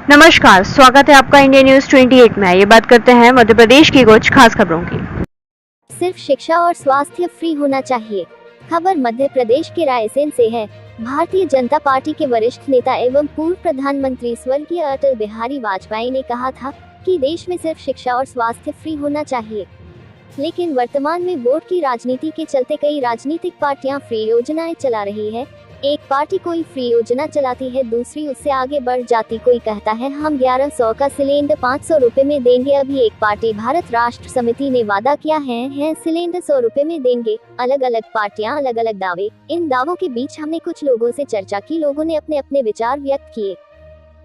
नमस्कार, स्वागत है आपका इंडिया न्यूज 28 में। ये बात करते हैं मध्य प्रदेश की कुछ खास खबरों की। सिर्फ शिक्षा और स्वास्थ्य फ्री होना चाहिए। खबर मध्य प्रदेश के रायसेन से है। भारतीय जनता पार्टी के वरिष्ठ नेता एवं पूर्व प्रधानमंत्री स्वर्गीय अटल बिहारी वाजपेयी ने कहा था कि देश में सिर्फ शिक्षा और स्वास्थ्य फ्री होना चाहिए। लेकिन वर्तमान में वोट की राजनीति के चलते कई राजनीतिक पार्टियां फ्री योजनाएं चला रही है। एक पार्टी कोई फ्री योजना चलाती है, दूसरी उससे आगे बढ़ जाती। कोई कहता है हम 1100 का सिलेंडर 500 रुपए में देंगे। अभी एक पार्टी भारत राष्ट्र समिति ने वादा किया है सिलेंडर 100 रुपए में देंगे। अलग अलग पार्टियां, अलग अलग दावे। इन दावों के बीच हमने कुछ लोगों से चर्चा की। लोगों ने अपने अपने विचार व्यक्त किए।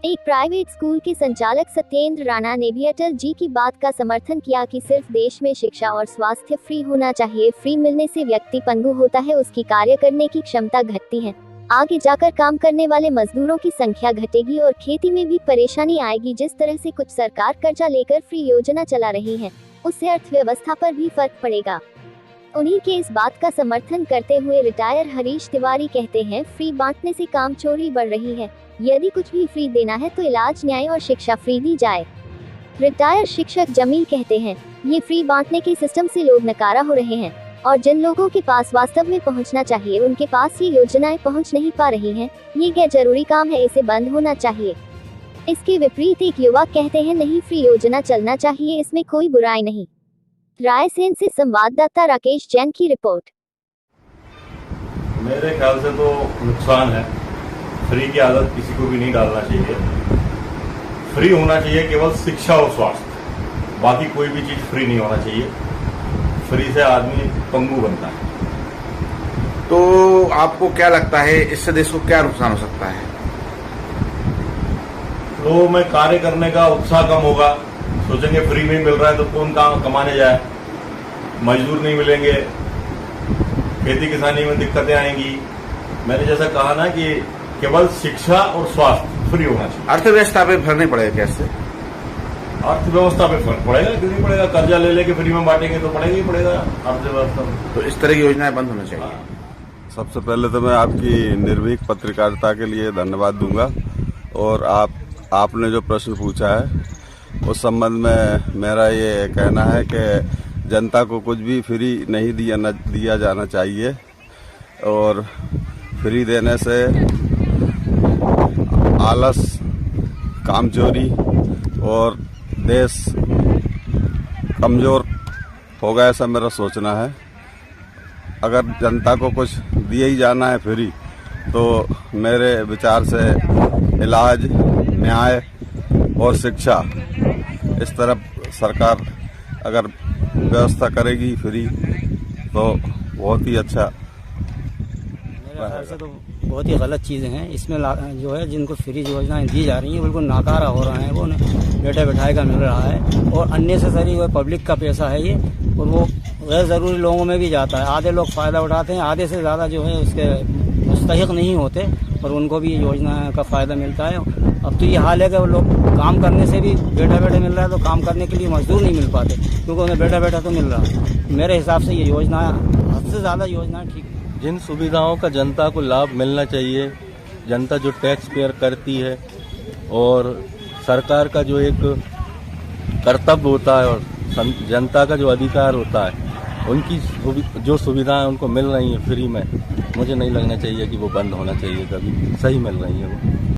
एक प्राइवेट स्कूल के संचालक सत्येंद्र राणा ने भी अटल जी की बात का समर्थन किया कि सिर्फ देश में शिक्षा और स्वास्थ्य फ्री होना चाहिए। फ्री मिलने से व्यक्ति पंगु होता है, उसकी कार्य करने की क्षमता घटती है। आगे जाकर काम करने वाले मजदूरों की संख्या घटेगी और खेती में भी परेशानी आएगी। जिस तरह से कुछ सरकार कर्जा लेकर फ्री योजना चला रही है, उससे अर्थव्यवस्था पर भी फर्क पड़ेगा। उन्हीं के इस बात का समर्थन करते हुए रिटायर हरीश तिवारी कहते हैं, फ्री बांटने से काम चोरी बढ़ रही है। यदि कुछ भी फ्री देना है तो इलाज, न्याय और शिक्षा फ्री दी जाए। रिटायर शिक्षक जमील कहते हैं, ये फ्री बांटने के सिस्टम से लोग नकारा हो रहे हैं और जिन लोगों के पास वास्तव में पहुंचना चाहिए उनके पास ये योजनाएं पहुंच नहीं पा रही हैं। ये गैर जरूरी काम है, इसे बंद होना चाहिए। इसके विपरीत एक युवा कहते हैं, नहीं, फ्री योजना चलना चाहिए, इसमें कोई बुराई नहीं। रायसेन से संवाददाता राकेश जैन की रिपोर्ट। मेरे ख्याल से तो नुकसान है। फ्री की आदत किसी को भी नहीं डालना चाहिए। फ्री होना चाहिए केवल शिक्षा और स्वास्थ्य, बाकी कोई भी चीज फ्री नहीं होना चाहिए। फ्री से आदमी पंगु बनता है। तो आपको क्या लगता है, इससे देश को क्या नुकसान हो सकता है? लोगों में कार्य करने का उत्साह कम होगा। सोचेंगे फ्री में मिल रहा है तो कौन काम कमाने जाए, मजदूर नहीं मिलेंगे, खेती किसानी में दिक्कतें आएंगी। मैंने जैसा कहा ना कि केवल शिक्षा और स्वास्थ्य फ्री होना चाहिए। अर्थव्यवस्था पे फर्क नहीं पड़ेगा कैसे? अर्थव्यवस्था पे फर्क पड़ेगा, क्यों नहीं पड़ेगा? कर्जा ले लेके फ्री में बांटेंगे तो पड़ेगा ही पड़ेगा अर्थव्यवस्था में। तो इस तरह की योजनाएं बंद होना चाहिए। सबसे पहले तो मैं आपकी निर्भीक पत्रकारिता के लिए धन्यवाद दूंगा और आपने जो प्रश्न पूछा है उस संबंध में मेरा ये कहना है कि जनता को कुछ भी फ्री नहीं दिया जाना चाहिए और फ्री देने से आलस, कामचोरी और देश कमजोर होगा, ऐसा मेरा सोचना है। अगर जनता को कुछ दिए ही जाना है फ्री, तो मेरे विचार से इलाज, न्याय और शिक्षा, इस तरफ सरकार अगर व्यवस्था करेगी फ्री तो बहुत ही अच्छा। मेरे ख्याल से तो बहुत ही गलत चीज़ें हैं। इसमें जो है जिनको फ्री योजनाएं दी जा रही हैं बिल्कुल नाकारा हो रहा है। वो बैठे बैठाए का मिल रहा है और अननेसेसरी वो पब्लिक का पैसा है ये, और वो गैर ज़रूरी लोगों में भी जाता है। आधे लोग फ़ायदा उठाते हैं, आधे से ज़्यादा जो है उसके मुस्तहिक नहीं होते और उनको भी योजना का फ़ायदा मिलता है। अब तो ये हाल है कि वो लोग काम करने से भी बैठे बैठे मिल रहा है, तो काम करने के लिए मजदूर नहीं मिल पाते क्योंकि उन्हें बैठा बैठा तो मिल रहा है। मेरे हिसाब से ये योजना हद से ज़्यादा योजना ठीक है। जिन सुविधाओं का जनता को लाभ मिलना चाहिए, जनता जो टैक्स पेयर करती है और सरकार का जो एक कर्तव्य होता है और जनता का जो अधिकार होता है, उनकी जो सुविधाएं उनको मिल रही हैं फ्री में, मुझे नहीं लगना चाहिए कि वो बंद होना चाहिए। कभी सही मिल रही है वो।